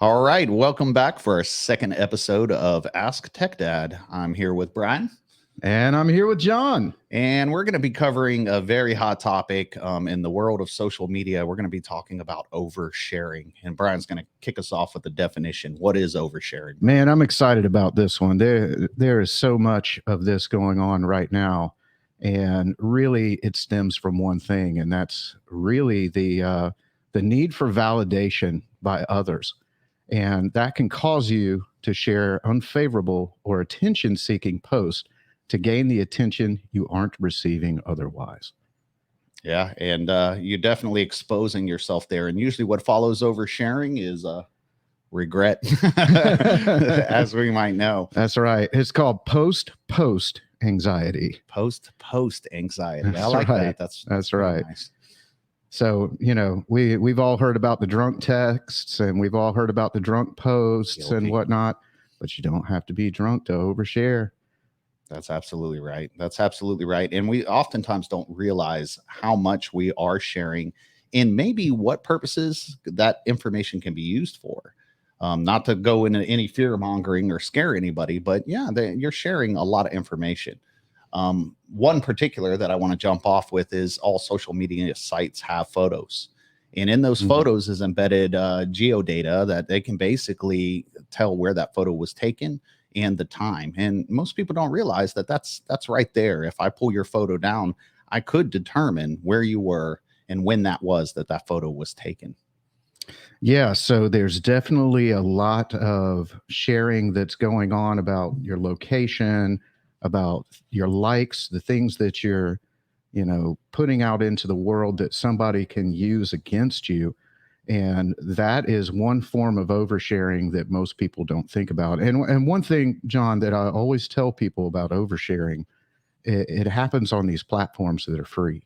All right, welcome back for our second episode of AskTechDad. I'm here with Brian, And I'm here with John. and we're going to be covering a very hot topic in the world of social media. We're going to be talking about oversharing, and Brian's going to kick us off with the definition. What is oversharing? Man, I'm excited about this one. There is so much of this going on right now, and really it stems from one thing, and that's really the need for validation by others. And that can cause you to share unfavorable or attention-seeking posts to gain the attention you aren't receiving otherwise. Yeah, and you're definitely exposing yourself there. And usually, what follows oversharing is regret, as we might know. That's right. It's called post anxiety. Post anxiety. I That's like right. that. That's very right. nice. So, we've all heard about the drunk texts and we've all heard about the drunk posts and Guilty. whatnot, but you don't have to be drunk to overshare. That's absolutely right. That's absolutely right. And we oftentimes don't realize how much we are sharing and maybe what purposes that information can be used for. Not to go into any fear mongering or scare anybody, but yeah, you're sharing a lot of information. One particular that I want to jump off with is all social media sites have photos. And in those Mhm. photos is embedded geodata that they can basically tell where that photo was taken and the time. And most people don't realize that that's right there. If I pull your photo down, I could determine where you were and when that was that photo was taken. Yeah, so there's definitely a lot of sharing that's going on about your location, about your likes, the things that you're, putting out into the world that somebody can use against you. And that is one form of oversharing that most people don't think about. And one thing, John, that I always tell people about oversharing, it happens on these platforms that are free,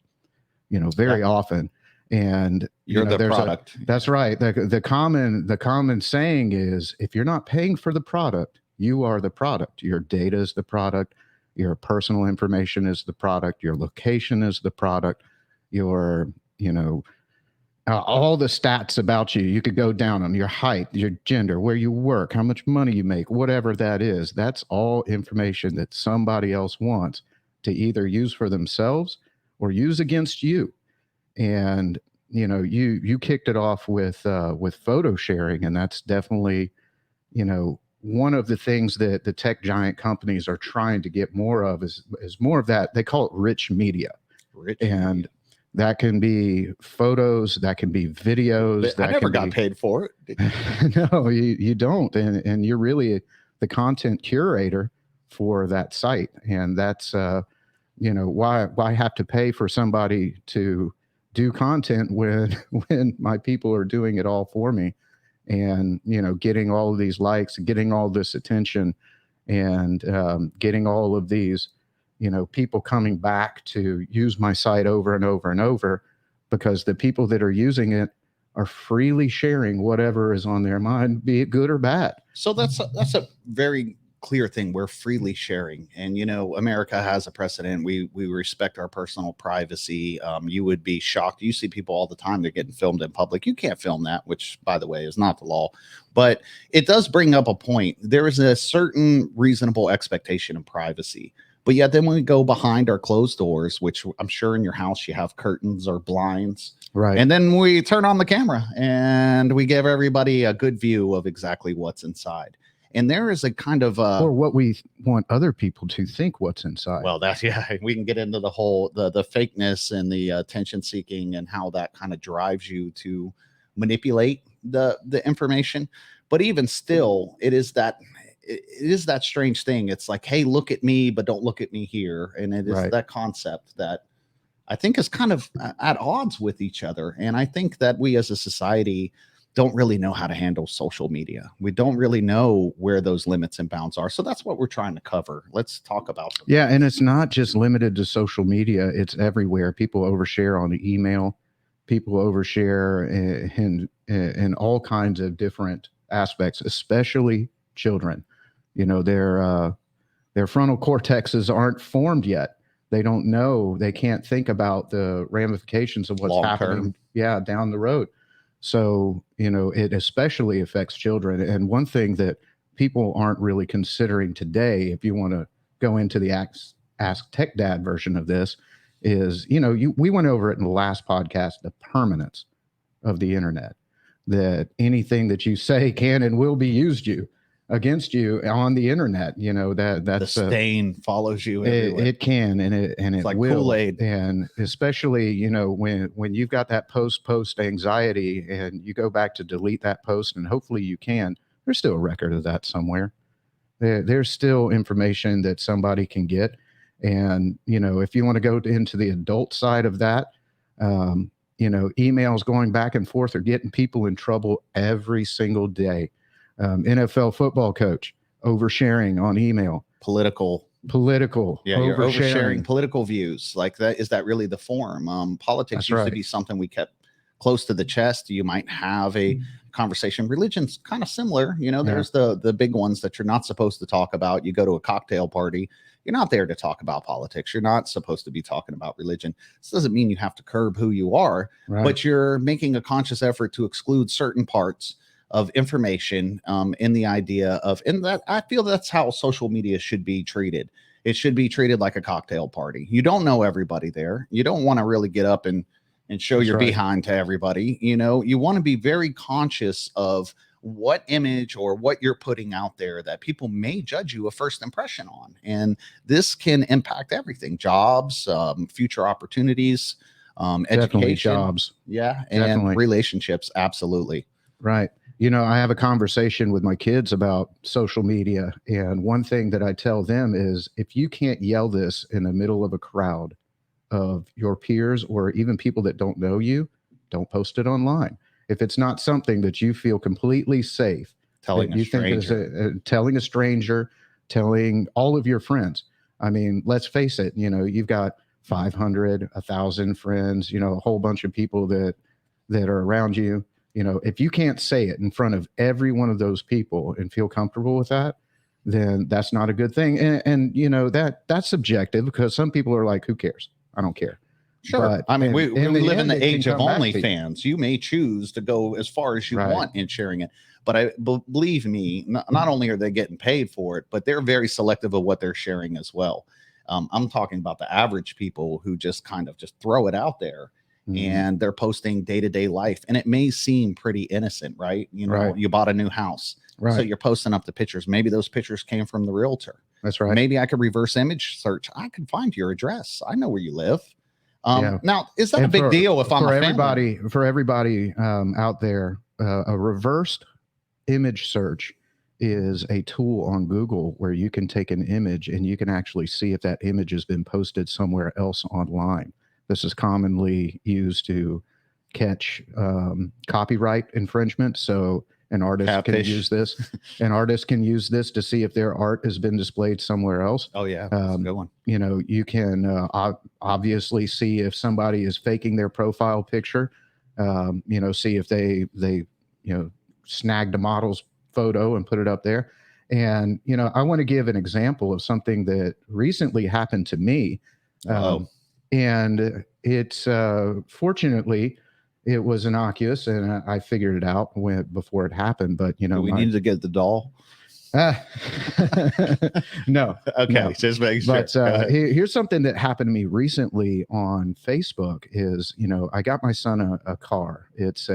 very often. And You're the product. That's right. The common saying is, if you're not paying for the product, you are the product. Your data is the product. Your personal information is the product. Your location is the product. Your, all the stats about you. You could go down on your height, your gender, where you work, how much money you make, whatever that is. That's all information that somebody else wants to either use for themselves or use against you. And you kicked it off with photo sharing, and that's definitely one of the things that the tech giant companies are trying to get more of is more of that. They call it rich media. And that can be photos, that can be videos. I never got paid for it. No, you don't, and you're really the content curator for that site, and that's why have to pay for somebody to do content when my people are doing it all for me, and getting all of these likes, getting all this attention, and getting all of these people coming back to use my site over and over and over, because the people that are using it are freely sharing whatever is on their mind, be it good or bad. So that's a very clear thing. We're freely sharing, and America has a precedent. We respect our personal privacy. You would be shocked. You see people all the time, they're getting filmed in public. You can't film that, which, by the way, is not the law, but it does bring up a point. There is a certain reasonable expectation of privacy, but yet then when we go behind our closed doors, which I'm sure in your house you have curtains or blinds, Right? And then we turn on the camera and we give everybody a good view of exactly what's inside. And there is a kind of or what we want other people to think what's inside. Well, that's we can get into the whole the fakeness and the attention seeking and how that kind of drives you to manipulate the information. But even still, it is that strange thing. It's like, hey, look at me, but don't look at me here. And it is Right. that concept that I think is kind of at odds with each other. And I think that we as a society don't really know how to handle social media. We don't really know where those limits and bounds are. So that's what we're trying to cover. Let's talk about them. Yeah, and it's not just limited to social media. It's everywhere. People overshare on the email. People overshare in all kinds of different aspects, especially children. Their frontal cortexes aren't formed yet. They don't know. They can't think about the ramifications of what's Long happening. term. Yeah, down the road. So, it especially affects children. And one thing that people aren't really considering today, if you want to go into the Ask Tech Dad version of this, is, we went over it in the last podcast, the permanence of the internet, that anything that you say can and will be used against you on the internet. That's the stain follows you everywhere. it can, and It's it like will. Kool-Aid. And especially, when you've got that post anxiety and you go back to delete that post, and hopefully you can, there's still a record of that somewhere. There's still information that somebody can get. And, if you want to go into the adult side of that, emails going back and forth are getting people in trouble every single day. NFL football coach oversharing on email. Political. Yeah, you're oversharing political views. Like that, is that really the form? Politics That's used right. to be something we kept close to the chest. You might have a conversation. Religion's kind of similar. There's the big ones that you're not supposed to talk about. You go to a cocktail party, you're not there to talk about politics. You're not supposed to be talking about religion. This doesn't mean you have to curb who you are, Right. but you're making a conscious effort to exclude certain parts of information in the idea of, and that I feel that's how social media should be treated. It should be treated like a cocktail party. You don't know everybody there. You don't want to really get up and show That's your right. behind to everybody. You want to be very conscious of what image or what you're putting out there that people may judge you a first impression on. And this can impact everything: jobs, future opportunities, Definitely education. jobs. Yeah. And Definitely. relationships. Absolutely. Right. I have a conversation with my kids about social media. And one thing that I tell them is, if you can't yell this in the middle of a crowd of your peers or even people that don't know you, don't post it online. If it's not something that you feel completely safe, Telling a stranger. telling a stranger, telling all of your friends. I mean, let's face it, you've got 500, 1,000 friends, a whole bunch of people that are around you. If you can't say it in front of every one of those people and feel comfortable with that, then that's not a good thing. And that's subjective, because some people are like, who cares? I don't care. Sure. But I mean, we live in the age of OnlyFans. OnlyFans. You may choose to go as far as you Right. want in sharing it. But believe me, not only are they getting paid for it, but they're very selective of what they're sharing as well. I'm talking about the average people who just kind of just throw it out there. And they're posting day-to-day life, and it may seem pretty innocent, right? Right. You bought a new house, Right. so you're posting up the pictures. Maybe those pictures came from the realtor. That's right. Maybe I could reverse image search. I could find your address. I know where you live. Yeah. Now, is that a big deal if I'm a family? For everybody out there, a reversed image search is a tool on Google where you can take an image and you can actually see if that image has been posted somewhere else online. This is commonly used to catch copyright infringement. So an artist Catfish. can use this. An artist can use this to see if their art has been displayed somewhere else. Oh yeah, that's a good one. You can obviously see if somebody is faking their profile picture. See if they snagged a model's photo and put it up there. And I want to give an example of something that recently happened to me. And it's fortunately, it was innocuous, and I figured it out before it happened. But we needed to get the doll. No. Okay, no. just make sure. But here's something that happened to me recently on Facebook. Is I got my son a car. It's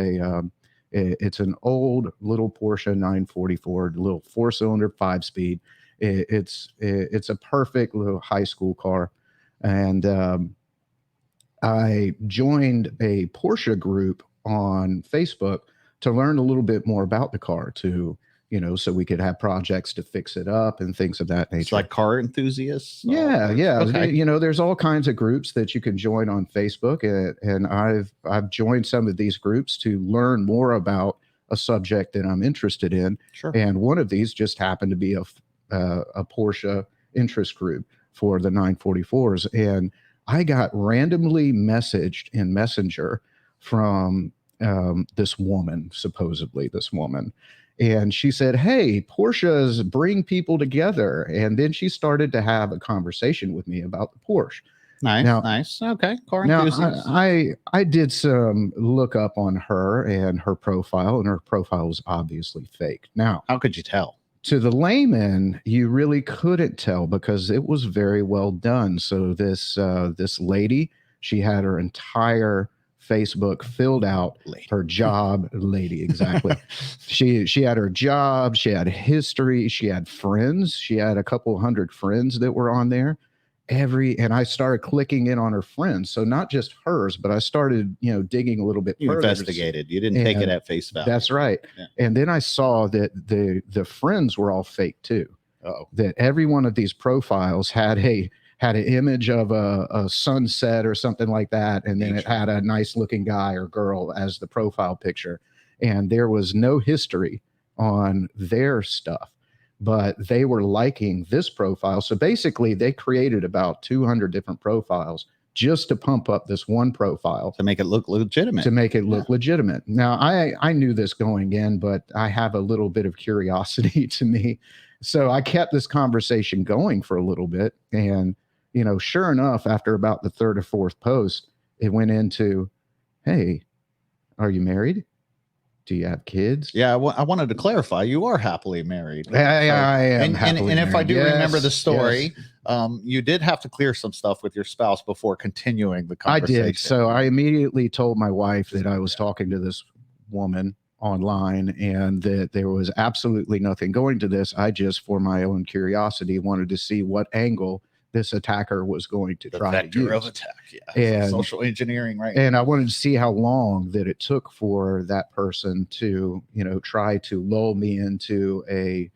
it's an old little Porsche 944, little 4-cylinder 5-speed. It's a perfect little high school car, and I joined a Porsche group on Facebook to learn a little bit more about the car, so we could have projects to fix it up and things of that nature. It's like car enthusiasts. Yeah. Okay. There's all kinds of groups that you can join on Facebook, and I've joined some of these groups to learn more about a subject that I'm interested in. Sure. And one of these just happened to be a Porsche interest group for the 944s, and I got randomly messaged in Messenger from this woman, supposedly this woman. And she said, hey, Porsches bring people together. And then she started to have a conversation with me about the Porsche. Nice, Now, nice. Okay, car now enthusiast. I did some look up on her and her profile, and her profile was obviously fake. Now, How could you tell? to the layman, you really couldn't tell because it was very well done. So this lady, she had her entire Facebook filled out, Lady. her job, lady, exactly. She had her job, she had history, she had friends, she had a couple hundred friends that were on there. And I started clicking in on her friends. So not just hers, but I started, digging a little bit You further. investigated. You didn't take it And at face value. that's right. Yeah. And then I saw that the friends were all fake too. Uh-oh. That every one of these profiles had an image of a sunset or something like that, and then it Nature. had a nice looking guy or girl as the profile picture, and there was no history on their stuff, but they were liking this profile. So basically they created about 200 different profiles just to pump up this one profile To make it look legitimate. Legitimate. Now, I knew this going in, but I have a little bit of curiosity to me. So I kept this conversation going for a little bit. And, sure enough, after about the third or fourth post, it went into, hey, are you married? Do you have kids? Yeah, I wanted to clarify. You are happily married. I am happily and if I married. do remember the Yes, story, yes. you did have to clear some stuff with your spouse before continuing the I conversation. did. So I immediately told my wife that I was talking to this woman online and that there was absolutely nothing going to this. I just, for my own curiosity, wanted to see what angle this attacker was going to The try to vector use. of attack. Yeah. And Social engineering, right? And I wanted to see how long that it took for that person to, try to lull me into a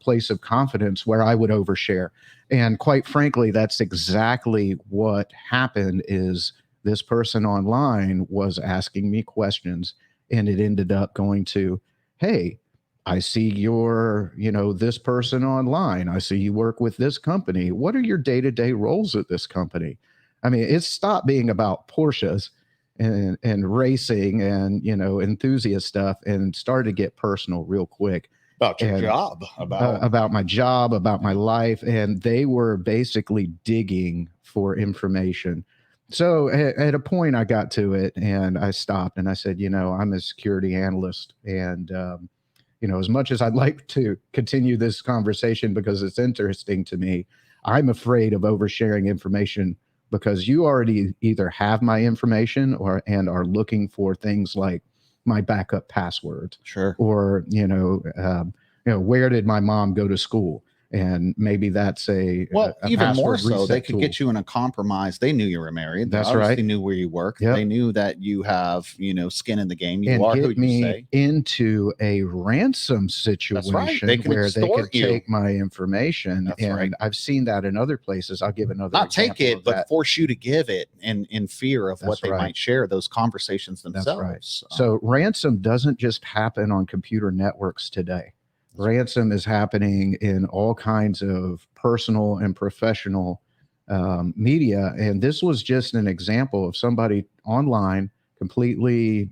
place of confidence where I would overshare. And quite frankly, that's exactly what happened. Is this person online was asking me questions, and it ended up going to, hey, I see you're, this person online. I see you work with this company. What are your day-to-day roles at this company? I mean, it stopped being about Porsches and racing and, enthusiast stuff, and started to get personal real quick. About your And job, about my job, about my life. And they were basically digging for information. So at a point I got to it and I stopped and I said, I'm a security analyst. And, as much as I'd like to continue this conversation because it's interesting to me, I'm afraid of oversharing information because you already either have my information and are looking for things like my backup passwords, sure, or where did my mom go to school, and maybe that's a even more so, they could tool. get you in a compromise. They knew you were married. They That's obviously right. knew where you work. Yep. They knew that you have, skin in the game. You and are get who you me say. into a ransom situation. That's right. They can where they could extort you. take my information. That's and right. I've seen that in other places. I'll give another Not take example it, of but that. force you to give it in fear of That's what they right. might share, those conversations That's themselves. right. So ransom doesn't just happen on computer networks today. Ransom is happening in all kinds of personal and professional media. And this was just an example of somebody online completely,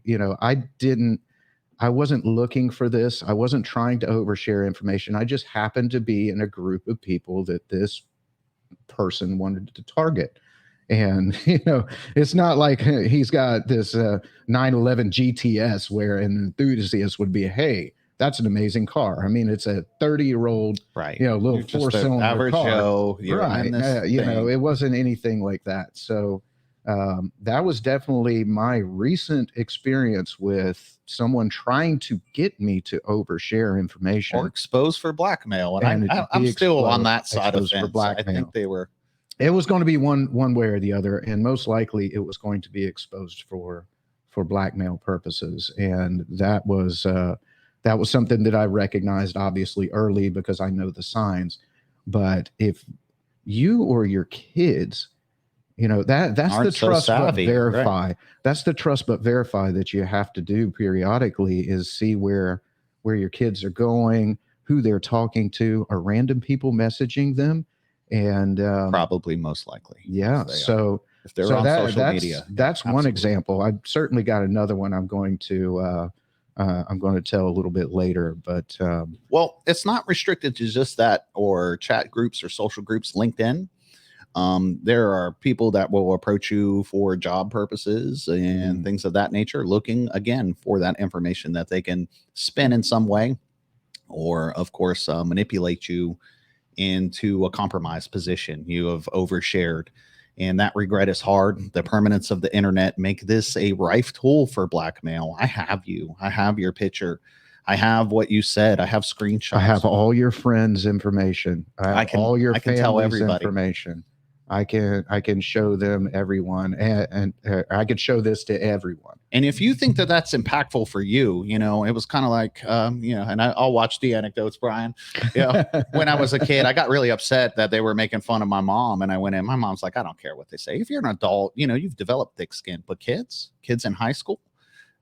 I wasn't looking for this. I wasn't trying to overshare information. I just happened to be in a group of people that this person wanted to target. And, it's not like he's got this 911 GTS where an enthusiast would be, hey, that's an amazing car. I mean, it's a 30-year-old, right, little You're just an 4-cylinder average car. Joe. Right. It wasn't anything like that. So that was definitely my recent experience with someone trying to get me to overshare information or expose for blackmail. And I'm still on that side of the fence. I think they were. It was going to be one way or the other, and most likely it was going to be exposed for blackmail purposes. And that was something that I recognized obviously early because I know the signs. But if you or your kids, that's Aren't the trust so but savvy, verify. right. That's the trust but verify that you have to do periodically, is see where your kids are going, who they're talking to, are random people messaging them. And probably most likely. Yeah. So if they're on social media, that's one example. I've certainly got another one I'm going to tell a little bit later, but well, it's not restricted to just that or chat groups or social groups. LinkedIn, There are people that will approach you for job purposes and things of that nature, looking again for that information that they can spin in some way, or of course manipulate you into a compromised position. You have overshared, and that regret is hard. The permanence of the internet make this a rife tool for blackmail. I have you. I have your picture. I have what you said. I have screenshots. I have all your friends' information. I have all your I can tell family's everybody. information. I can show them everyone, and I could show this to everyone. And if you think that that's impactful for you, you know, it was kind of like, you know, and I'll watch the anecdotes, Brian. Yeah. When I was a kid, I got really upset that they were making fun of my mom. And I went in, my mom's like, I don't care what they say. If you're an adult, you know, you've developed thick skin. But kids in high school,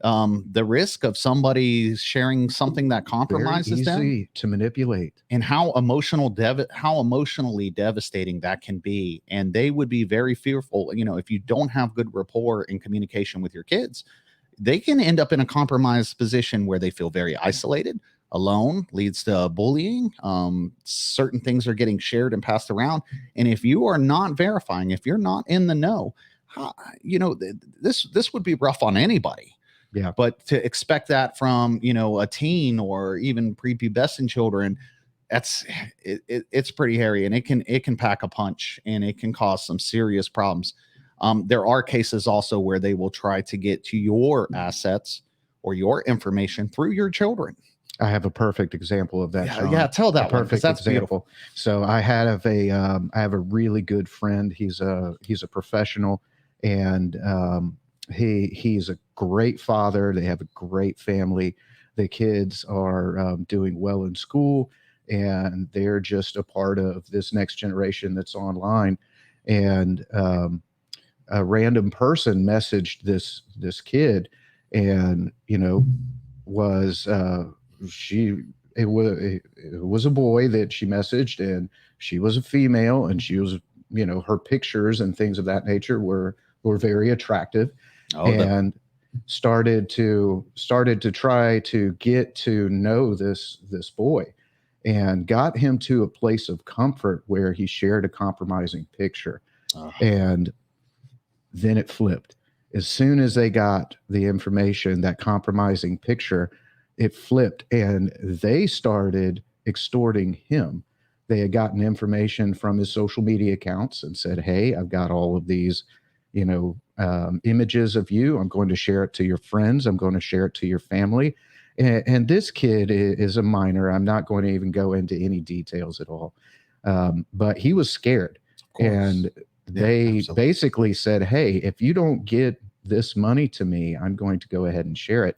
the risk of somebody sharing something that compromises Very easy them to manipulate, and how emotionally devastating that can be. And they would be very fearful, you know, if you don't have good rapport and communication with your kids, they can end up in a compromised position where they feel very isolated, alone, leads to bullying. Certain things are getting shared and passed around, and if you are not verifying, if you're not in the know, how, you know, this would be rough on anybody. Yeah. But to expect that from, you know, a teen or even prepubescent children, that's it's pretty hairy, and it can pack a punch, and it can cause some serious problems. There are cases also where they will try to get to your assets or your information through your children. I have a perfect example of that. Yeah, Sean. yeah, tell that one, 'cause perfect that's example. So I have a really good friend. He's a professional, and he's a great father. They have a great family. The kids are doing well in school, and they're just a part of this next generation that's online. And a random person messaged this kid, and was she it was a boy that she messaged, and she was a female, and she was, her pictures and things of that nature were very attractive. And started to try to get to know this boy, and got him to a place of comfort where he shared a compromising picture. And then it flipped. As soon as they got the information, that compromising picture, it flipped, and they started extorting him. They had gotten information from his social media accounts and said, "Hey, I've got all of these, images of you. I'm going to share it to your friends. I'm going to share it to your family." And this kid is a minor. I'm not going to even go into any details at all. But he was scared. And they basically said, "Hey, if you don't get this money to me, I'm going to go ahead and share it."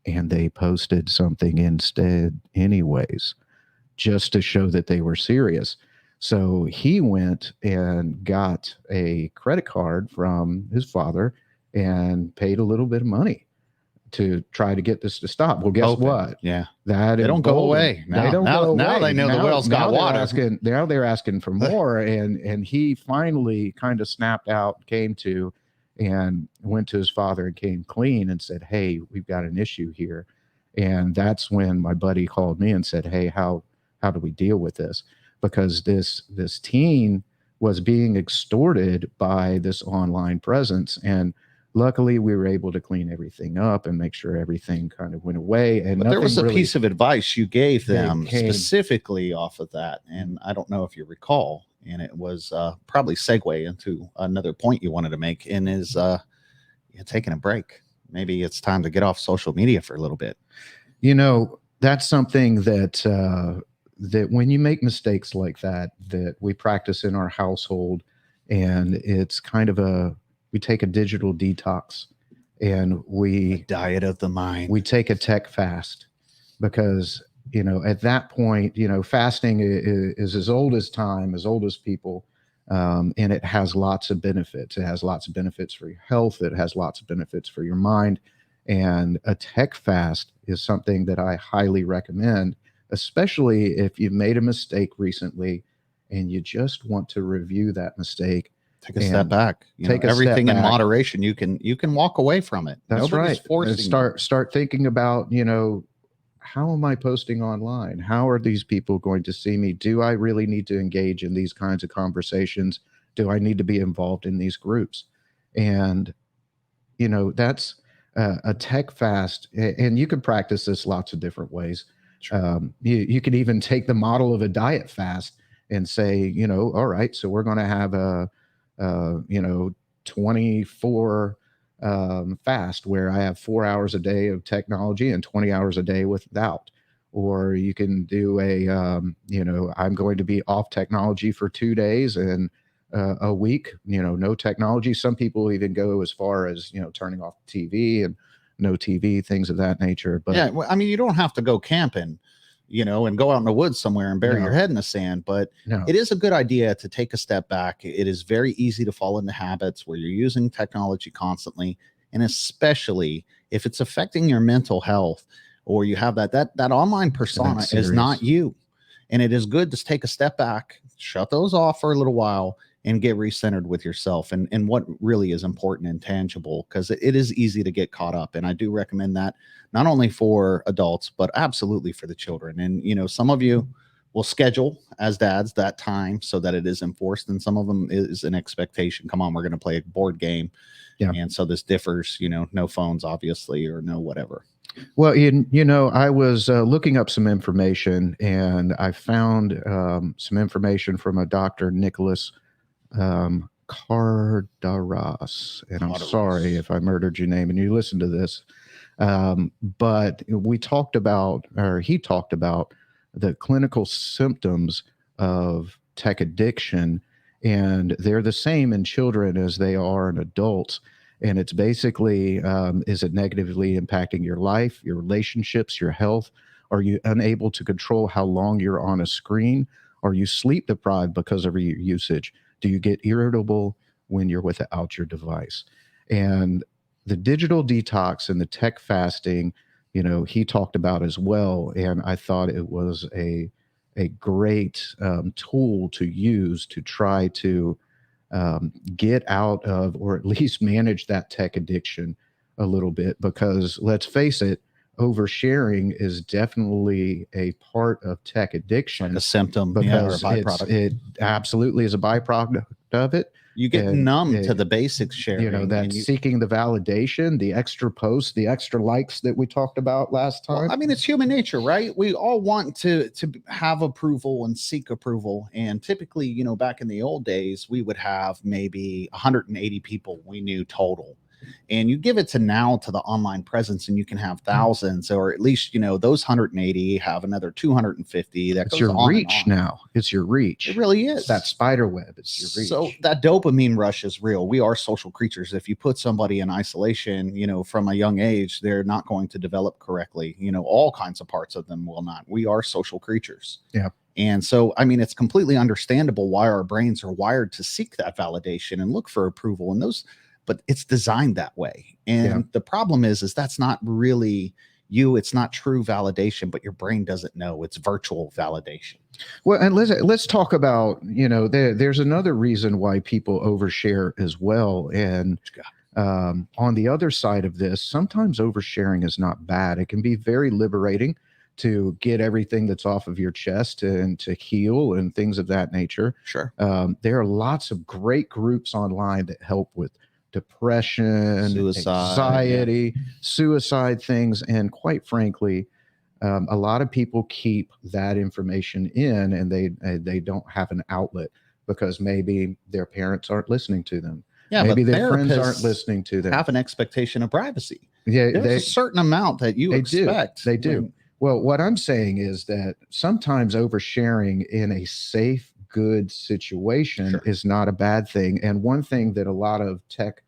And they posted something instead anyways, just to show that they were serious. So he went and got a credit card from his father and paid a little bit of money to try to get this to stop. Well, guess what? Yeah. That they don't go away. They don't go away. Now they know the well's got water. Now they're asking for more. And he finally kind of snapped out, came to, and went to his father and came clean and said, "Hey, we've got an issue here." And that's when my buddy called me and said, "Hey, how do we deal with this?" Because this teen was being extorted by this online presence. And luckily, we were able to clean everything up and make sure everything kind of went away. And but there was a really, piece of advice you gave them specifically off of that, and I don't know if you recall, and it was probably segue into another point you wanted to make, and is taking a break. Maybe it's time to get off social media for a little bit. That's something that that when you make mistakes like that we practice in our household, and it's kind of we take a digital detox, and a diet of the mind. We take a tech fast, because at that point, fasting is as old as time, as old as people, and it has lots of benefits. It has lots of benefits for your health. It has lots of benefits for your mind. And a tech fast is something that I highly recommend, especially if you've made a mistake recently and you just want to review that mistake. Take a step back. Take everything in moderation. You can walk away from it. That's Nobody's right. Forcing start thinking about, how am I posting online? How are these people going to see me? Do I really need to engage in these kinds of conversations? Do I need to be involved in these groups? And that's a tech fast, and you can practice this lots of different ways. Sure. You could even take the model of a diet fast and say, all right, so we're going to have a 24 fast where I have 4 hours a day of technology and 20 hours a day without. Or you can do I'm going to be off technology for 2 days and a week, no technology. Some people even go as far as, turning off the TV and no TV, things of that nature. But yeah, well, I mean, you don't have to go camping, and go out in the woods somewhere and bury your no, head in the sand, but no, it is a good idea to take a step back. It is very easy to fall into habits where you're using technology constantly, and especially if it's affecting your mental health, or you have that online persona that's is not serious. you. And it is good to take a step back, shut those off for a little while, and get recentered with yourself and what really is important and tangible, because it is easy to get caught up. And I do recommend that not only for adults, but absolutely for the children. And, some of you will schedule as dads that time so that it is enforced. And some of them is an expectation. Come on, we're going to play a board game. Yeah. And so this differs, no phones, obviously, or no whatever. Well, I was looking up some information, and I found some information from a Dr. Nicholas Cardaras, and I'm sorry if I murdered your name and you listen to this. But we talked about, or he talked about, the clinical symptoms of tech addiction, and they're the same in children as they are in adults. And it's basically, is it negatively impacting your life, your relationships, your health? Are you unable to control how long you're on a screen? Are you sleep deprived because of your usage? Do you get irritable when you're without your device? And the digital detox and the tech fasting, he talked about as well. And I thought it was a great tool to use to try to get out of, or at least manage that tech addiction a little bit. Because let's face it, oversharing is definitely a part of tech addiction, Like a symptom, or a because byproduct. it absolutely is a byproduct of it. You get And numb to the basic sharing. that seeking the validation, the extra posts, the extra likes that we talked about last time. Well, I mean, it's human nature, right? We all want to have approval and seek approval. And typically, back in the old days, we would have maybe 180 people we knew total. And you give it to now to the online presence, and you can have thousands, or at least, those 180 have another 250. That It's goes your on reach and on. now. It's your reach. It really is. It's that spider web. It's your reach. So that dopamine rush is real. We are social creatures. If you put somebody in isolation, from a young age, they're not going to develop correctly. All kinds of parts of them will not. We are social creatures. Yeah. And so, I mean, it's completely understandable why our brains are wired to seek that validation and look for approval, and those, but it's designed that way. And the problem is that's not really you. It's not true validation, but your brain doesn't know. It's virtual validation. Well, and let's talk about, there's another reason why people overshare as well. And on the other side of this, sometimes oversharing is not bad. It can be very liberating to get everything that's off of your chest and to heal and things of that nature. Sure. There are lots of great groups online that help with depression, anxiety, suicide things. And quite frankly, a lot of people keep that information in, and they don't have an outlet because maybe their parents aren't listening to them. Yeah, maybe but their friends aren't therapists listening to them. have an expectation of privacy. Yeah, There's a certain amount that you expect. They do. Well, what I'm saying is that sometimes oversharing in a safe, good situation is not a bad thing. And one thing that a lot of tech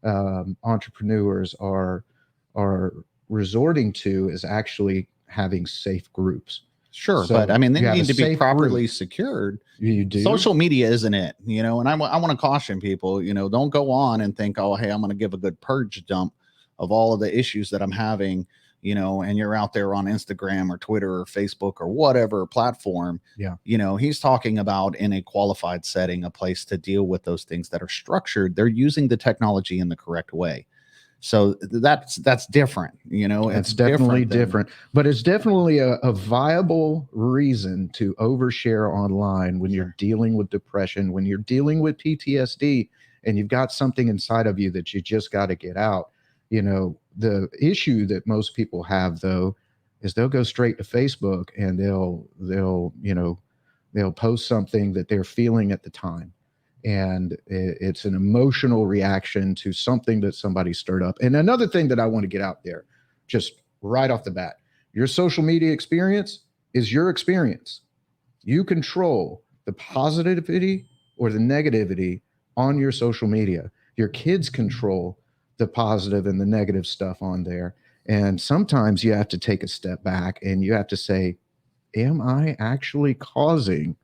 entrepreneurs are resorting to is actually having safe groups. Sure, So but I mean, they you have need a to be safe properly group. secured. You do. Social media isn't it, and I want to caution people, don't go on and think, oh, hey, I'm going to give a good purge dump of all of the issues that I'm having, and you're out there on Instagram or Twitter or Facebook or whatever platform. Yeah. He's talking about in a qualified setting, a place to deal with those things that are structured. They're using the technology in the correct way. So that's different, you know. It's It's definitely different than- different, but it's definitely a viable reason to overshare online when you're dealing with depression, when you're dealing with PTSD, and you've got something inside of you that you just got to get out. You know, the issue that most people have though is they'll go straight to Facebook and they'll post something that they're feeling at the time, and it's an emotional reaction to something that somebody stirred up. And another thing that I want to get out there just right off the bat, your social media experience is your experience. You control the positivity or the negativity on your social media. Your kids control the positive and the negative stuff on there. And sometimes you have to take a step back and you have to say, am I actually causing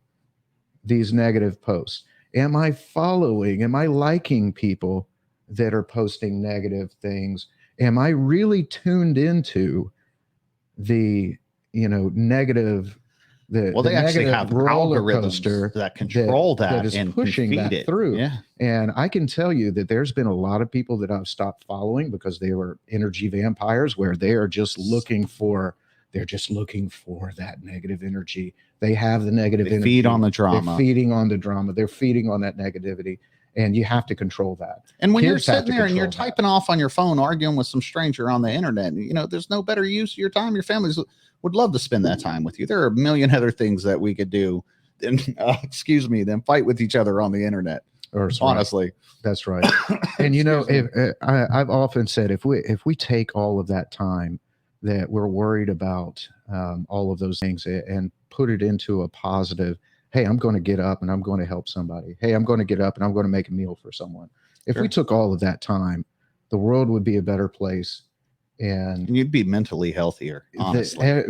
these negative posts? Am I following? Am I liking people that are posting negative things? Am I really tuned into the, negative, well, the they actually negative have roller algorithms coaster that control that that is and pushing can feed that it through? Yeah. And I can tell you that there's been a lot of people that I've stopped following because they were energy vampires, where they are just looking for, that negative energy. They have the negative They energy. feed on the They're drama. feeding on the drama. They're feeding on that negativity. And you have to control that. And when you're Kids have sitting to there and you're control that. typing off on your phone, arguing with some stranger on the internet, you know, there's no better use of your time. Your families would love to spend that time with you. There are a million other things that we could do than, than fight with each other on the internet. Honestly, that's right. And I've often said, if we take all of that time that we're worried about, all of those things, and put it into a positive, hey, I'm going to get up and I'm going to help somebody. Hey, I'm going to get up and I'm going to make a meal for someone. If we took all of that time, the world would be a better place. And you'd be mentally healthier, honestly.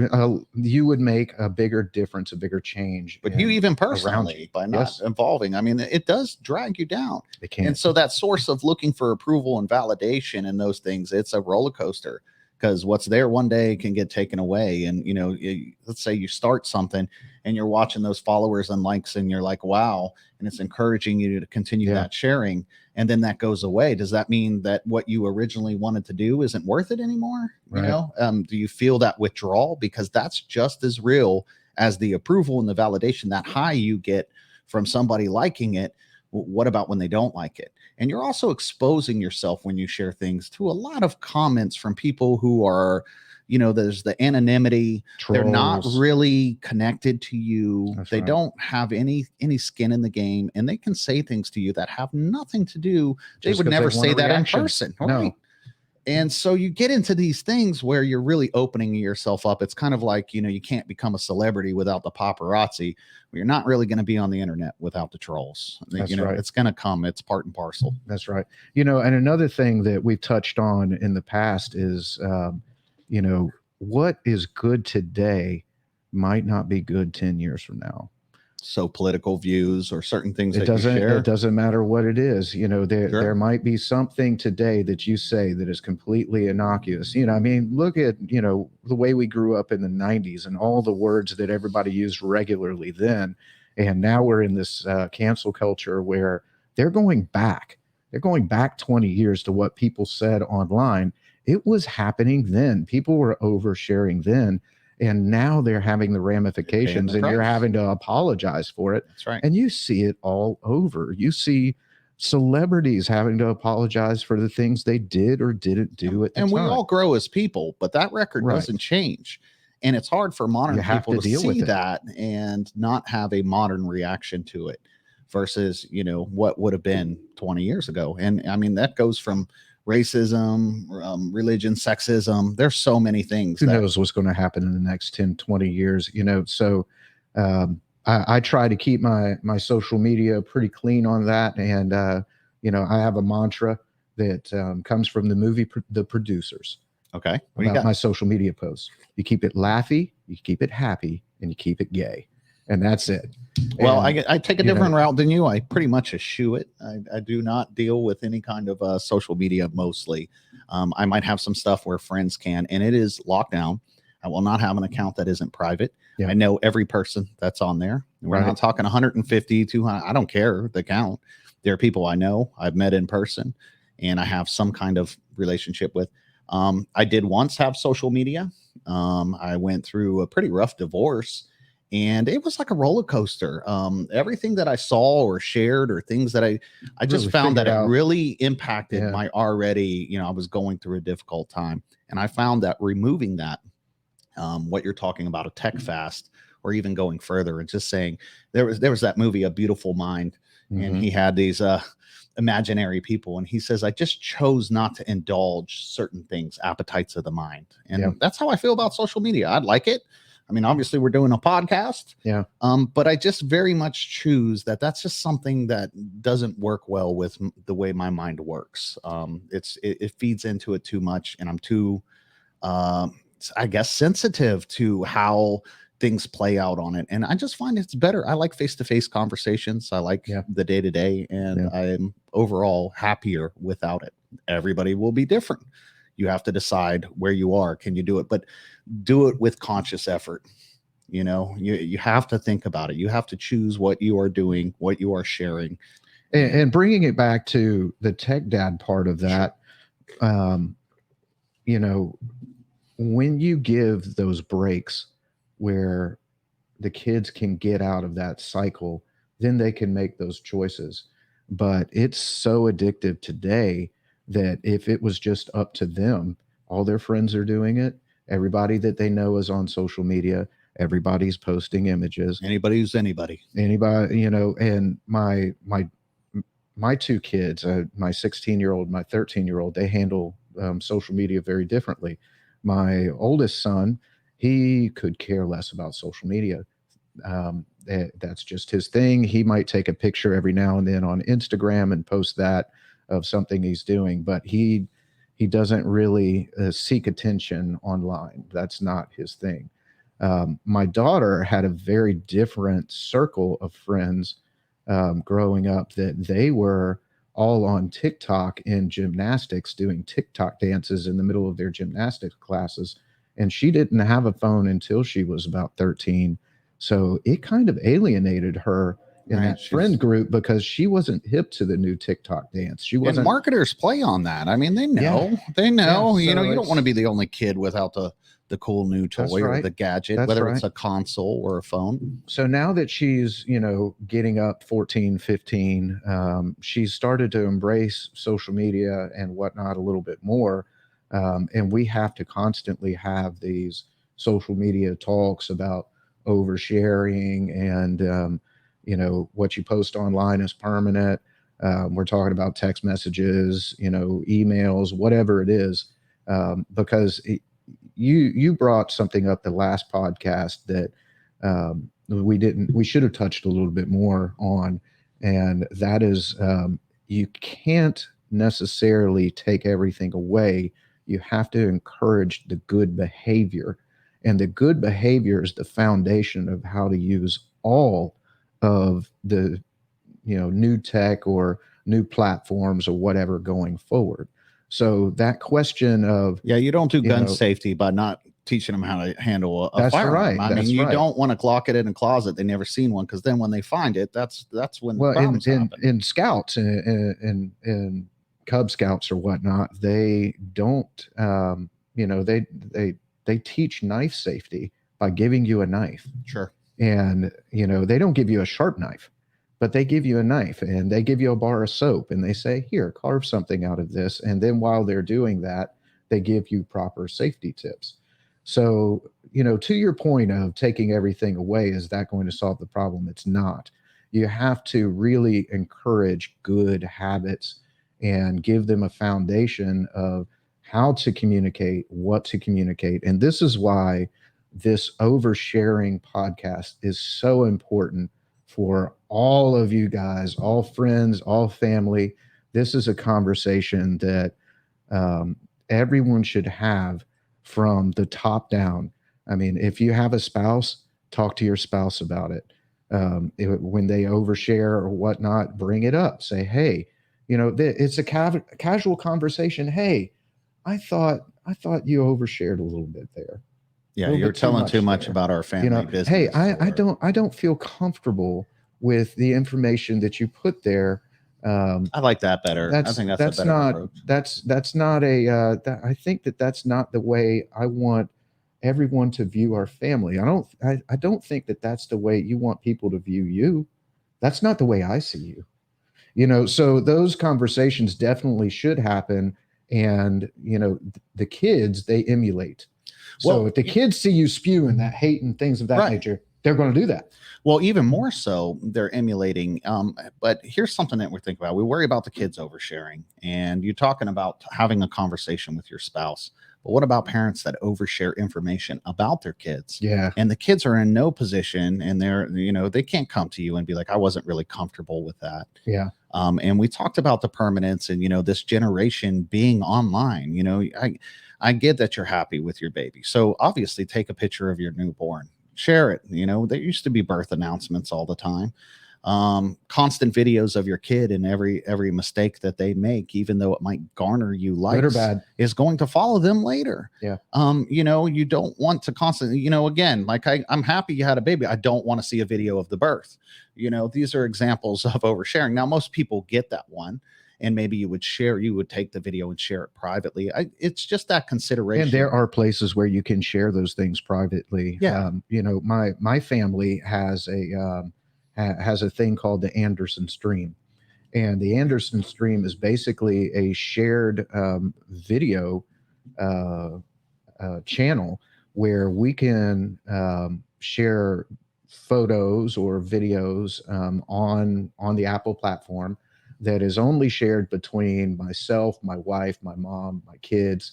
You would make a bigger difference, a bigger change. But you even personally, around you. by not involving, I mean, it does drag you down. It can. And so that source of looking for approval and validation and those things, it's a roller coaster, because what's there one day can get taken away. And, let's say you start something and you're watching those followers and likes and you're like, wow, and it's encouraging you to continue that sharing. And then that goes away. Does that mean that what you originally wanted to do isn't worth it anymore? Right. Do you feel that withdrawal? Because that's just as real as the approval and the validation, that high you get from somebody liking it. What about when they don't like it? And you're also exposing yourself when you share things to a lot of comments from people who are, there's the anonymity. Trolls. They're not really connected to you. That's they right. don't have any skin in the game, and they can say things to you that have nothing to do. They would never say that in person. No. Right. And so you get into these things where you're really opening yourself up. It's kind of like, you can't become a celebrity without the paparazzi. You're not really going to be on the internet without the trolls. That's right. It's going to come. It's part and parcel. That's right. And another thing that we've touched on in the past is, what is good today might not be good 10 years from now. So political views or certain things It doesn't matter what it is. There might be something today that you say that is completely innocuous. Look at, the way we grew up in the 90s and all the words that everybody used regularly then. And now we're in this cancel culture where they're going back 20 years to what people said online. It was happening then. People were oversharing then. And now they're having the ramifications, and you're having to apologize for it. That's right. And you see it all over. You see celebrities having to apologize for the things they did or didn't do at the time. And we all grow as people, but that record doesn't change. And it's hard for modern people to see that and not have a modern reaction to it versus, what would have been 20 years ago. And I mean, that goes from racism, religion, sexism. There's so many things. Who knows what's going to happen in the next 10, 20 years, so I try to keep my social media pretty clean on that. And, I have a mantra that comes from the movie The Producers. Okay. About my social media posts. You keep it laughy, you keep it happy, and you keep it gay. And that's it. Well, I take a different route than you. I pretty much eschew it. I do not deal with any kind of social media mostly. I might have some stuff where friends can, and it is locked down. I will not have an account that isn't private. Yeah. I know every person that's on there. We're not talking 150, 200. I don't care the count. There are people I know, I've met in person. and I have some kind of relationship with. I did once have social media. I went through a pretty rough divorce, and it was like a roller coaster. Everything that I saw or shared or things that I just Really found that figured it out. really impacted Yeah. my already, I was going through a difficult time. And I found that removing that, what you're talking about, a tech fast, or even going further and just saying, there was that movie, A Beautiful Mind, and Hmm. he had these imaginary people, and he says, I just chose not to indulge certain things, appetites of the mind. Yeah. And that's how I feel about social media. I'd like it. I mean, obviously we're doing a podcast, Yeah. but I just very much choose that that's just something that doesn't work well with the way my mind works. It feeds into it too much, and I'm too, I guess, sensitive to how things play out on it. And I just find it's better. I like face to face conversations. I like Yeah. the day to day, and Yeah. I'm overall happier without it. Everybody will be different. You have to decide where you are. Can you do it? But do it with conscious effort. You have to think about it. You have to choose what you are doing, what you are sharing. And bringing it back to the tech dad part of that, um, you know, when you give those breaks where the kids can get out of that cycle, then they can make those choices. But it's so addictive today that if it was just up to them, all their friends are doing it. Everybody that they know is on social media. Everybody's posting images. Anybody who's anybody. Anybody, and my two kids, my 16-year-old, my 13-year-old, they handle social media very differently. My oldest son, he could care less about social media. That's just his thing. He might take a picture every now and then on Instagram and post that of something he's doing, but he doesn't really seek attention online. That's not his thing. My daughter had a very different circle of friends growing up, that they were all on TikTok in gymnastics, doing TikTok dances in the middle of their gymnastics classes. And she didn't have a phone until she was about 13. So it kind of alienated her in Right. that friend group because she wasn't hip to the new TikTok dance. She And wasn't. marketers play on that. I mean, they Yeah. know, they Yeah. know, So you don't want it's to be the only kid without the cool new That's toy or right. the gadget, That's whether right. it's a console or a phone. So now that she's, getting up 14, 15, she's started to embrace social media and whatnot a little bit more. And we have to constantly have these social media talks about oversharing and, what you post online is permanent. We're talking about text messages, emails, whatever it is, because you brought something up the last podcast that we should have touched a little bit more on, and that is, you can't necessarily take everything away. You have to encourage the good behavior, and the good behavior is the foundation of how to use all of the new tech or new platforms or whatever going forward. So that question of, Yeah, you don't do you gun know safety by not teaching them how to handle a that's firearm. right, I mean, that's you right. don't want to clock it in a closet. They never seen one, because then when they find it, that's when the Well, in problems in happen. in scouts and Cub Scouts or whatnot, they don't, they teach knife safety by giving you a knife. Sure. And they don't give you a sharp knife, but they give you a knife, and they give you a bar of soap, and they say, here, carve something out of this. And then while they're doing that, they give you proper safety tips. So, to your point of taking everything away, is that going to solve the problem? It's not. You have to really encourage good habits and give them a foundation of how to communicate, what to communicate. And this is why this oversharing podcast is so important for all of you guys, all friends, all family. This is a conversation that um, everyone should have from the top down. I mean, if you have a spouse, talk to your spouse about it. When they overshare or whatnot, bring it up. Say, hey, it's a casual conversation. Hey, I thought you overshared a little bit there, a Yeah, little you're bit too telling too much much there. about our family Hey, business. I don't feel comfortable with the information that you put there. I like that better. I think that's a better approach. That's not a I think that's not the way I want everyone to view our family. I don't think that that's the way you want people to view you. That's not the way I see you. So those conversations definitely should happen. And the kids, they emulate. So Well, if the kids see you spewing that hate and things of that right. nature, they're going to do that. Well, even more so, they're emulating. But here's something that we're thinking about. We worry about the kids oversharing, and you're talking about having a conversation with your spouse. But what about parents that overshare information about their kids? Yeah. And the kids are in no position, and they can't come to you and be like, I wasn't really comfortable with that. Yeah. And we talked about the permanence and, this generation being online. I get that you're happy with your baby. So obviously take a picture of your newborn, share it. There used to be birth announcements all the time. Constant videos of your kid and every mistake that they make, even though it might garner you likes, good or bad, is going to follow them later. Yeah. You don't want to constantly, again, like I'm happy you had a baby. I don't want to see a video of the birth. These are examples of oversharing. Now, most people get that one. And maybe you would take the video and share it privately. It's just that consideration. And there are places where you can share those things privately. Yeah. My family has a thing called the Anderson stream. And the Anderson stream is basically a shared video channel where we can share photos or videos on the Apple platform that is only shared between myself, my wife, my mom, my kids,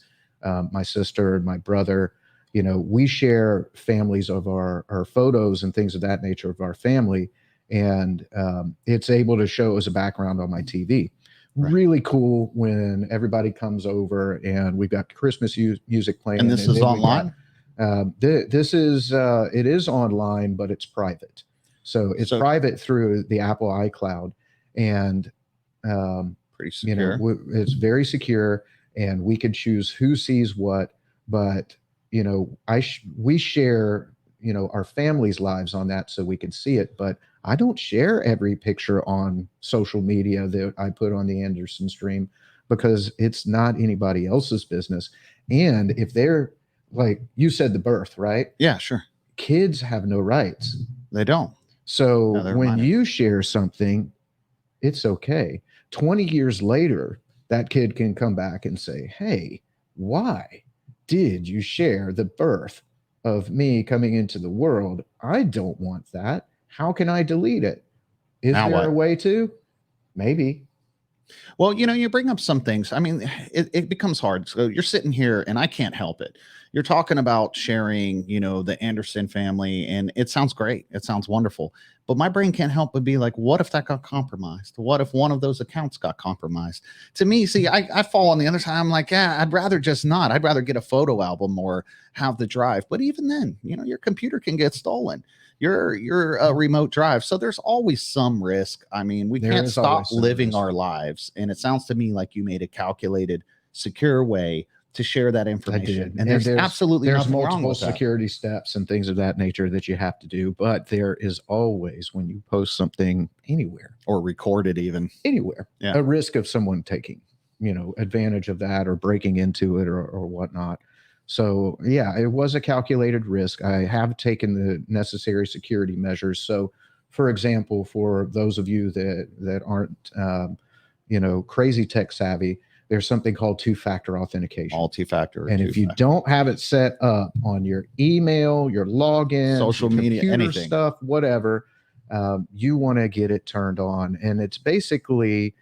my sister, and my brother. We share families of our photos and things of that nature of our family. And it's able to show as a background on my TV. Right. Really cool when everybody comes over and we've got Christmas music playing. And this is online? It is online, but it's private. So it's private through the Apple iCloud. And pretty secure. It's very secure, and we can choose who sees what. But we share our family's lives on that, so we can see it. But I don't share every picture on social media that I put on the Anderson stream because it's not anybody else's business. And if they're like you said, the birth, right? Yeah, sure. Kids have no rights. They don't. So when you share something, it's okay. 20 years later, that kid can come back and say, hey, why did you share the birth of me coming into the world? I don't want that. How can I delete it? Is there a way to? Maybe. Well, you bring up some things. I mean, it becomes hard. So you're sitting here and I can't help it. You're talking about sharing, the Anderson family, and it sounds great. It sounds wonderful. But my brain can't help but be like, what if that got compromised? What if one of those accounts got compromised? To me, see, I fall on the other side. I'm like, yeah, I'd rather just not. I'd rather get a photo album or have the drive. But even then, your computer can get stolen. You're a remote drive. So there's always some risk. I mean, we can't stop living our lives. And it sounds to me like you made a calculated, secure way to share that information. And there's absolutely nothing wrong with that. There's multiple security steps and things of that nature that you have to do. But there is always, when you post something anywhere or record it even anywhere, a risk of someone taking, advantage of that or breaking into it or whatnot. So yeah, it was a calculated risk. I have taken the necessary security measures. So for example, for those of you that aren't, crazy tech savvy, there's something called two-factor authentication. Multi-factor. And if you don't have it set up on your email, your login, social media, anything, stuff, whatever, you want to get it turned on. And it's basically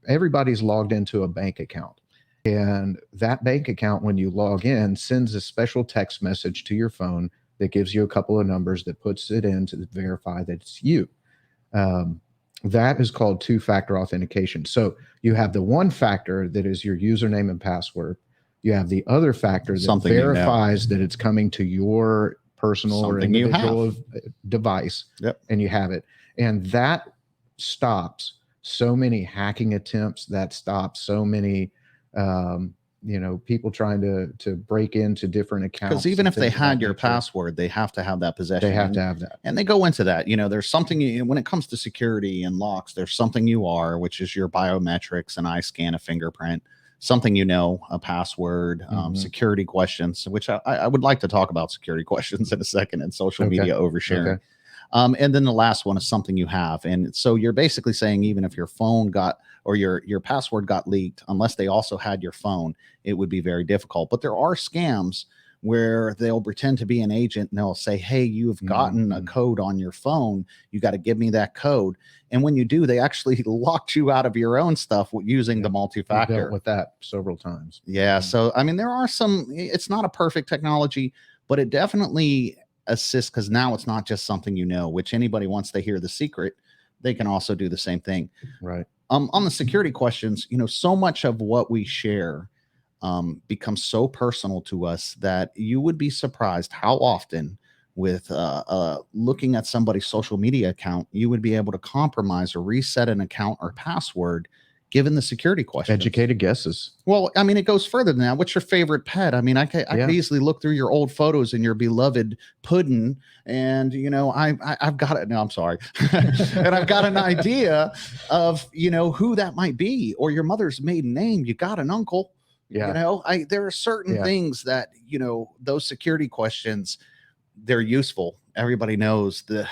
everybody's logged into a bank account. And that bank account, when you log in, sends a special text message to your phone that gives you a couple of numbers that puts it in to verify that it's you. That is called two-factor authentication. So you have the one factor that is your username and password. You have the other factor that verifies that it's coming to your personal or individual device, and you have it. And that stops so many hacking attempts. That stops so many people trying to break into different Because accounts even and if they things of that had your nature. password, they have to have that They possession. have to have that. And they go into that. There's something when it comes to security and locks, there's something you are, which is your biometrics, an eye scan, a fingerprint, something a password, security questions, which I would like to talk about security questions in a second, and social Okay. media oversharing. Okay. And then the last one is something you have. And so you're basically saying, even if your phone got or your password got leaked, unless they also had your phone, it would be very difficult. But there are scams where they'll pretend to be an agent and they'll say, hey, you've gotten a code on your phone. You got to give me that code. And when you do, they actually locked you out of your own stuff using the multi-factor. We've dealt with that several times. Yeah. So, I mean, there are it's not a perfect technology, but it definitely assists, because now it's not just something, which anybody, once they hear the secret, they can also do the same thing. Right. On the security questions, so much of what we share becomes so personal to us that you would be surprised how often, with looking at somebody's social media account, you would be able to compromise or reset an account or password given the security questions. Educated guesses. Well, I mean, it goes further than that. What's your favorite pet? I mean, I could easily look through your old photos and your beloved puddin', and I've got it. No, I'm sorry, and I've got an idea of who that might be, or your mother's maiden name. You got an uncle. Yeah. There are certain things that those security questions, they're useful. Everybody knows the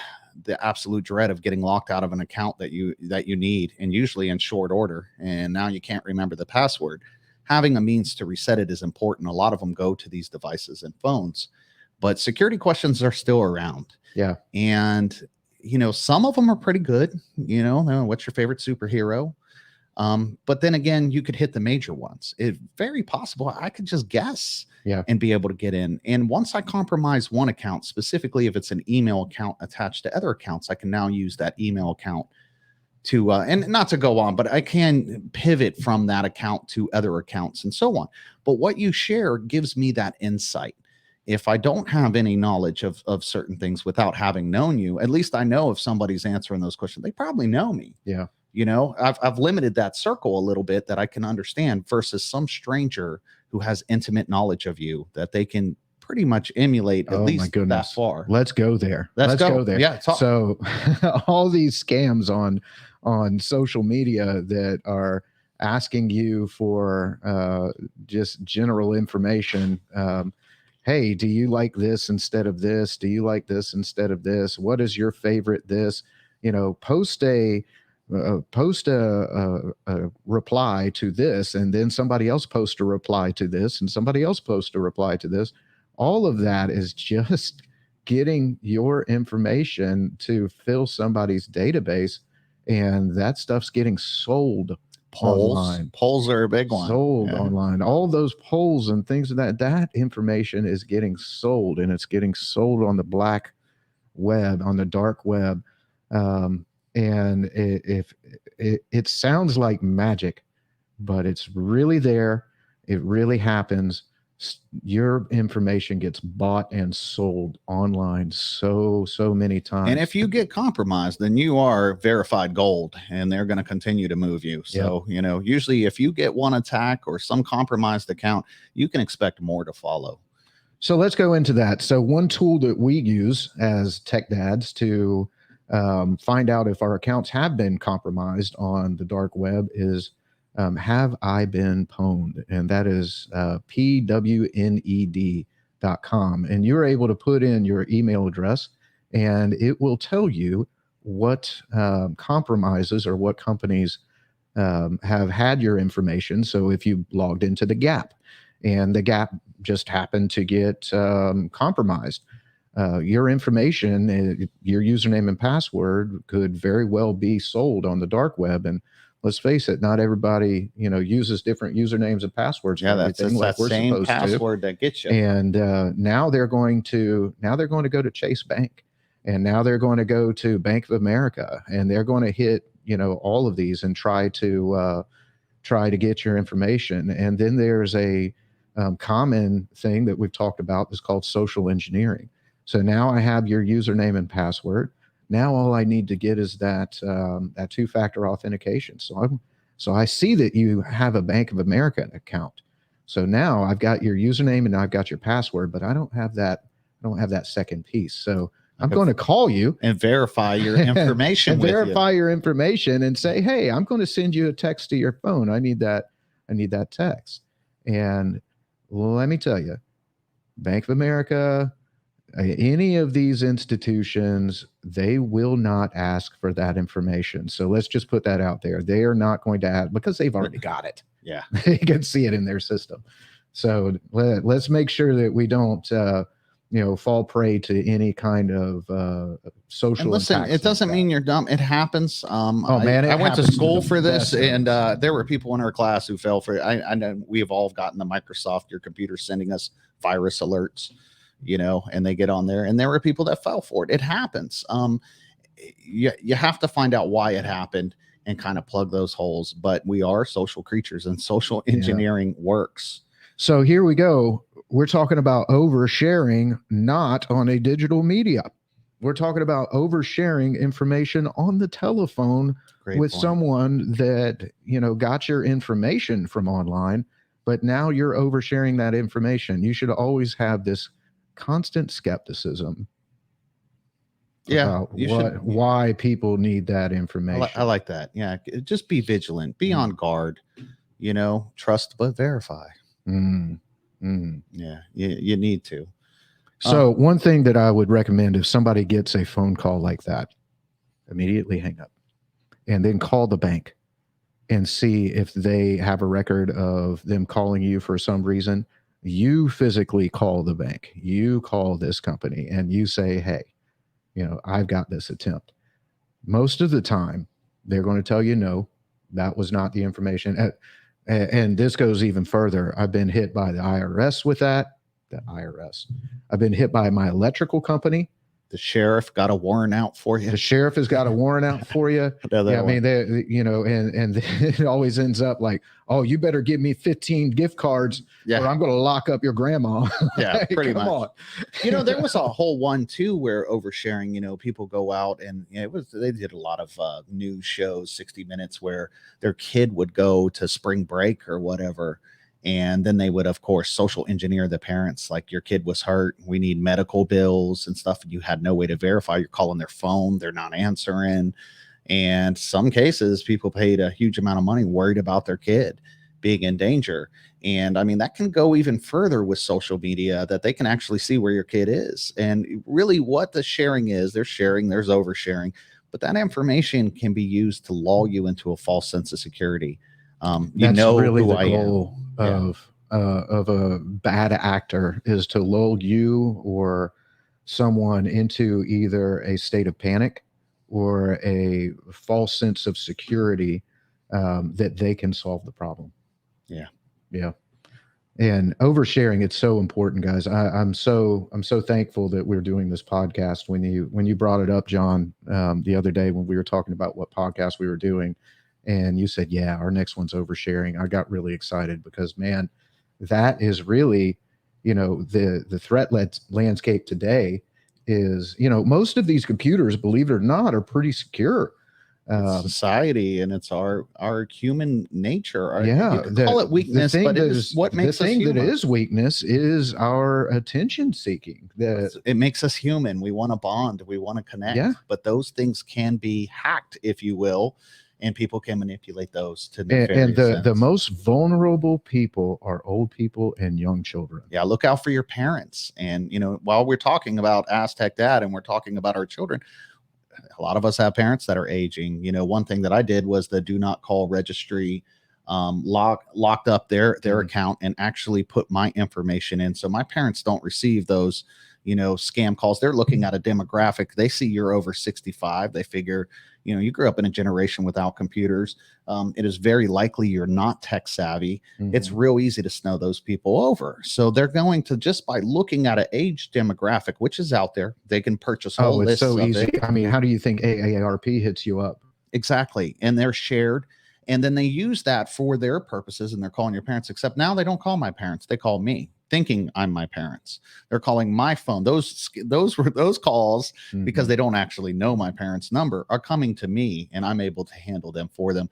absolute dread of getting locked out of an account that you need, and usually in short order, and now you can't remember the password. Having a means to reset it is important. A lot of them go to these devices and phones, but security questions are still around. Yeah. And some of them are pretty good. What's your favorite superhero? But then again, you could hit the major ones. It's very possible I could just guess and be able to get in. And once I compromise one account, specifically if it's an email account attached to other accounts, I can now use that email account to, and not to go on, but I can pivot from that account to other accounts and so on. But what you share gives me that insight. If I don't have any knowledge of certain things without having known you, at least I know if somebody's answering those questions, they probably know me. Yeah. I've limited that circle a little bit that I can understand, versus some stranger who has intimate knowledge of you that they can pretty much emulate at least that far. Let's go there. Let's go there. Yeah. So all these scams on social media that are asking you for just general information. Hey, do you like this instead of this? Do you like this instead of this? What is your favorite this? Post a reply to this, and then somebody else post a reply to this, and somebody else post a reply to this. All of that is just getting your information to fill somebody's database, and that stuff's getting sold online. Polls are a big one. Sold online. All those polls and things of that information is getting sold, and it's getting sold on the black web, on the dark web. And it sounds like magic, but it's really there. It really happens. Your information gets bought and sold online so many times. And if you get compromised, then you are verified gold, and they're going to continue to move you. So, usually if you get one attack or some compromised account, you can expect more to follow. So let's go into that. So one tool that we use as tech dads to find out if our accounts have been compromised on the dark web is Have I Been Pwned? And that is pwned.com. And you're able to put in your email address, and it will tell you what compromises or what companies have had your information. So if you logged into the Gap, and the Gap just happened to get compromised, your information, your username and password could very well be sold on the dark web. And let's face it, not everybody, uses different usernames and passwords. Yeah, that's like that same password that gets you. And now they're going to go to Chase Bank, and now they're going to go to Bank of America, and they're going to hit all of these and try to get your information. And then there's a common thing that we've talked about is called social engineering. So now I have your username and password. Now all I need to get is that two-factor authentication. So I see that you have a Bank of America account. So now I've got your username and I've got your password, but I don't have that. I don't have that second piece. So I'm going to call you and verify your information and with verify you. your information and say, hey, I'm going to send you a text to your phone. I need that. I need that text. And let me tell you, Bank of America, any of these institutions, they will not ask for that information. So let's just put that out there. They are not going to ask because they've already got it. Yeah. They can see it in their system. So let's make sure that we don't, fall prey to any kind of social. And listen, it doesn't mean you're dumb. It happens. Oh man, I went to school for this, and us. there were people in our class who fell for it. I know we have all gotten the Microsoft, your computer sending us virus alerts, and they get on there, and there were people that fell for it. It happens. You have to find out why it happened and kind of plug those holes. But we are social creatures, and social engineering works. So here we go. We're talking about oversharing, not on a digital media. We're talking about oversharing information on the telephone with someone that, got your information from online, but now you're oversharing that information. You should always have this constant skepticism about why people need that information. I like that. Yeah. Just be vigilant, be on guard, trust but verify. Yeah, you need to. So one thing that I would recommend, if somebody gets a phone call like that, immediately hang up and then call the bank and see if they have a record of them calling you for some reason. You physically call the bank, you call this company and you say, hey, I've got this attempt. Most of the time, they're going to tell you, no, that was not the information. And this goes even further. I've been hit by the IRS with that. I've been hit by my electrical company. The sheriff got a warrant out for you. The sheriff has got a warrant out for you. Yeah, I mean, and it always ends up like, oh, you better give me 15 gift cards or I'm going to lock up your grandma. Yeah, pretty much. On. There was a whole one too where oversharing, people go out and they did a lot of news shows, 60 Minutes, where their kid would go to spring break or whatever. And then they would, of course, social engineer the parents, like your kid was hurt. We need medical bills and stuff. You had no way to verify. You're calling their phone. They're not answering. And some cases, people paid a huge amount of money worried about their kid being in danger. And I mean, that can go even further with social media, that they can actually see where your kid is. And really what the sharing is, there's sharing, there's oversharing. But that information can be used to lull you into a false sense of security. That's really the goal of a bad actor, is to lull you or someone into either a state of panic or a false sense of security, that they can solve the problem. Yeah. And oversharing, it's so important, guys. I'm so thankful that we're doing this podcast. When you brought it up, John, the other day when we were talking about what podcast we were doing, and you said, yeah, our next one's oversharing, I got really excited because, man, that is really, the threat landscape today is, most of these computers, believe it or not, are pretty secure. Society, and it's our human nature. Call it weakness, but it is what makes us human. The thing that is weakness is our attention seeking. It makes us human. We want to bond, we want to connect, but those things can be hacked, if you will, and people can manipulate those to the most vulnerable people are old people and young children. Yeah, look out for your parents. And while we're talking about AskTechDad and we're talking about our children, a lot of us have parents that are aging. One thing that I did was the do not call registry, locked up their account and actually put my information in. So my parents don't receive those, scam calls. They're looking at a demographic. They see you're over 65. They figure, you grew up in a generation without computers. It is very likely you're not tech savvy. It's real easy to snow those people over. So they're going to, just by looking at an age demographic, which is out there, they can purchase whole lists. It's so easy. I mean, how do you think AARP hits you up? Exactly. And they're shared. And then they use that for their purposes, and they're calling your parents, except now they don't call my parents. They call me, thinking I'm my parents. They're calling my phone. Those calls, because they don't actually know my parents' number, are coming to me, and I'm able to handle them for them.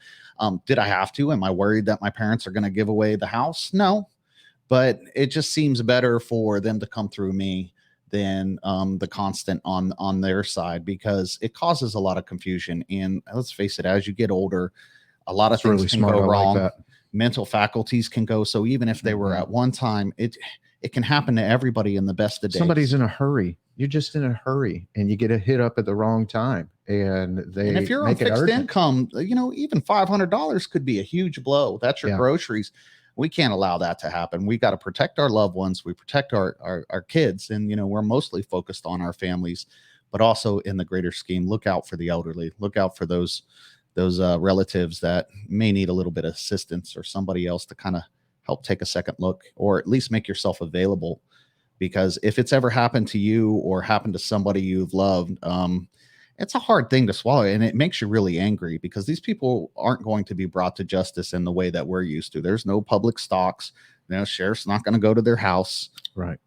Did I have to? Am I worried that my parents are going to give away the house? No. but it just seems better for them to come through me than the constant on their side, because it causes a lot of confusion. And let's face it, as you get older, a lot of It's things really can smart. go I like wrong. that. Mental faculties can go. So even if they were Mhm. at one time, it can happen to everybody in the best of Somebody's days. in a hurry. You're just in a hurry and you get a hit up at the wrong time and And if they you're on make it fixed urgent. income, even $500 could be a huge blow. That's your Yeah. groceries. We can't allow that to happen. We got to protect our loved ones. We protect our kids. And, we're mostly focused on our families, but also in the greater scheme, look out for the elderly, look out for those relatives that may need a little bit of assistance, or somebody else to kind of help take a second look, or at least make yourself available. Because if it's ever happened to you or happened to somebody you've loved, it's a hard thing to swallow, and it makes you really angry, because these people aren't going to be brought to justice in the way that we're used to. There's no public stocks. Sheriff's not going to go to their house. Right.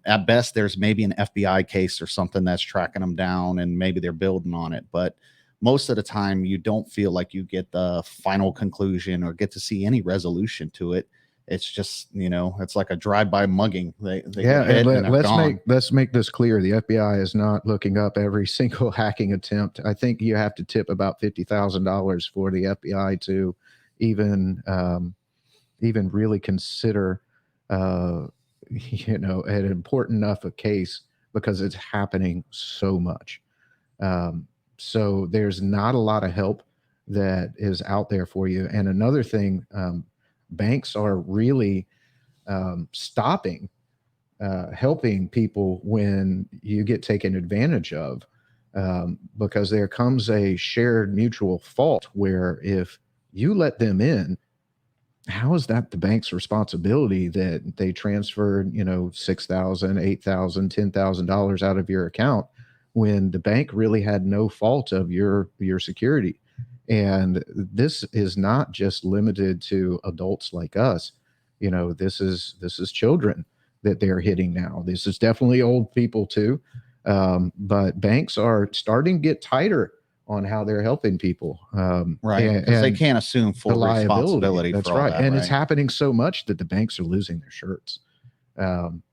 At best, there's maybe an FBI case or something that's tracking them down, and maybe they're building on it. But most of the time, you don't feel like you get the final conclusion or get to see any resolution to it. It's just, it's like a drive-by mugging. They Yeah, get and hit and they're gone. let's make this clear. The FBI is not looking up every single hacking attempt. I think you have to tip about $50,000 for the FBI to even even really consider an important enough a case, because it's happening so much. Um, so there's not a lot of help that is out there for you. And another thing, banks are really stopping helping people when you get taken advantage of, because there comes a shared mutual fault where if you let them in, how is that the bank's responsibility that they transferred, $6,000, $8,000, $10,000 out of your account when the bank really had no fault of your security? And this is not just limited to adults like us. This is children that they're hitting now. This is definitely old people too. But banks are starting to get tighter on how they're helping people. Right. And, Because they and can't assume the full liability. responsibility That's for all right. that. And it's Right. happening so much that the banks are losing their shirts. Um,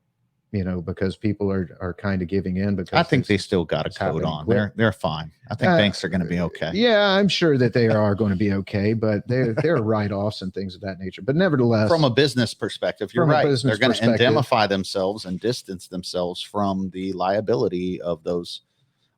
because people are kind of giving in I because think they this still got a is code happening on. quick. They're fine. I think Uh, banks are going to be okay. yeah, I'm sure that they are going to be okay, but there are write-offs and things of that nature. But From nevertheless, a business perspective, you're from a right. They're business going to perspective, indemnify themselves and distance themselves from the liability of those.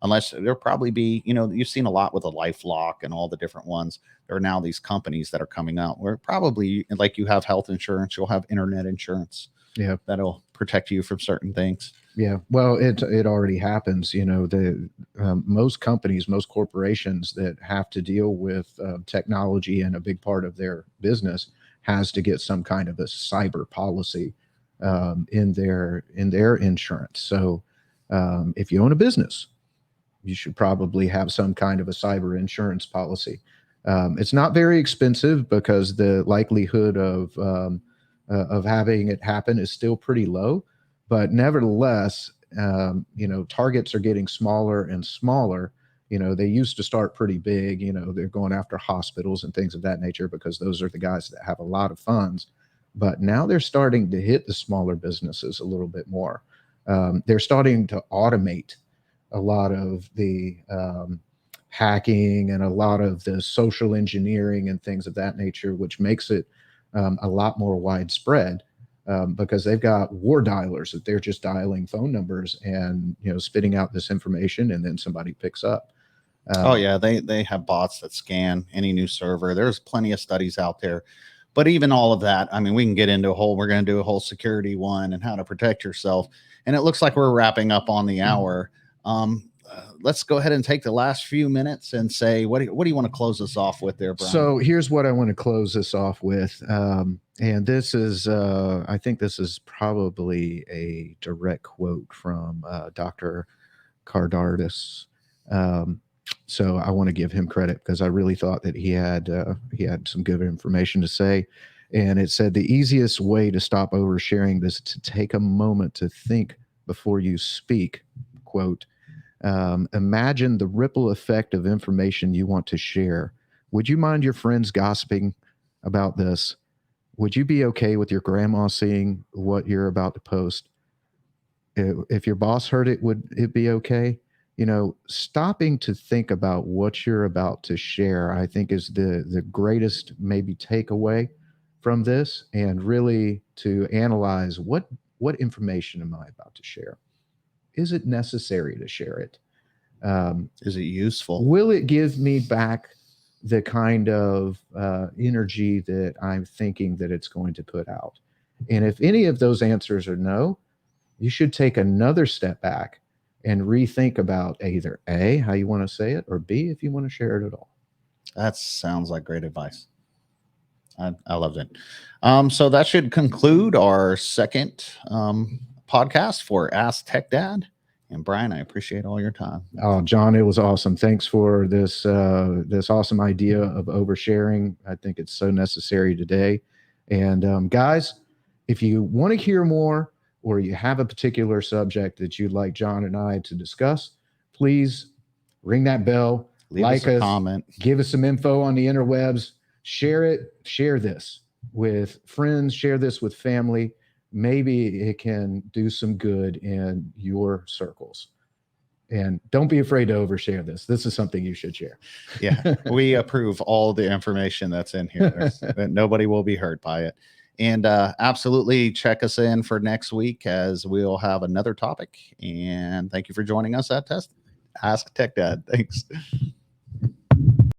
Unless there'll probably be, you've seen a lot with a LifeLock and all the different ones. There are now these companies that are coming out where probably, like, you have health insurance, you'll have internet insurance yeah, that'll protect you from certain things. yeah. Well, it already happens. The most companies, most corporations that have to deal with technology, and a big part of their business has to get some kind of a cyber policy in their insurance. So if you own a business, you should probably have some kind of a cyber insurance policy. It's not very expensive because the likelihood of having it happen is still pretty low, but nevertheless, targets are getting smaller and smaller. They used to start pretty big. They're going after hospitals and things of that nature because those are the guys that have a lot of funds. But now they're starting to hit the smaller businesses a little bit more. They're starting to automate a lot of the hacking and a lot of the social engineering and things of that nature, which makes it a lot more widespread, because they've got war dialers that they're just dialing phone numbers and spitting out this information, and then somebody picks up. Oh Um, yeah, they have bots that scan any new server. There's plenty of studies out there. But even all of that, I mean, we can get into we're going to do a whole security one and how to protect yourself. And it looks like we're wrapping up on the hour. Let's go ahead and take the last few minutes and say, what do you want to close us off with there, Brian? So here's what I want to close this off with. And this is, I think this is probably a direct quote from Dr. Cardardis. Um, so I want to give him credit because I really thought that he had some good information to say. And it said the easiest way to stop oversharing is to take a moment to think before you speak. Quote, imagine the ripple effect of information you want to share. Would you mind your friends gossiping about this? would you be okay with your grandma seeing what you're about to post? If your boss heard it, would it be okay? Stopping to think about what you're about to share, I think, is the greatest maybe takeaway from this, and really to analyze what information am I about to share? Is it necessary to share it? Is it useful? Will it give me back the kind of energy that I'm thinking that it's going to put out? And if any of those answers are no, you should take another step back and rethink about either A, how you want to say it, or B, if you want to share it at all. That sounds like great advice. I loved it. So that should conclude our second podcast for Ask Tech Dad. And Brian, I appreciate all your time. Oh, John, it was awesome. Thanks for this awesome idea of oversharing. I think it's so necessary today. And guys, if you want to hear more, or you have a particular subject that you'd like John and I to discuss, please ring that bell, Leave like us a comment, give us some info on the interwebs, share it, share this with friends, share this with family. Maybe it can do some good in your circles. And don't be afraid to overshare this. This is something you should share. Yeah, we approve all the information that's in here. That nobody will be hurt by it. And absolutely check us in for next week, as we'll have another topic. And thank you for joining us at Ask Tech Dad. Thanks.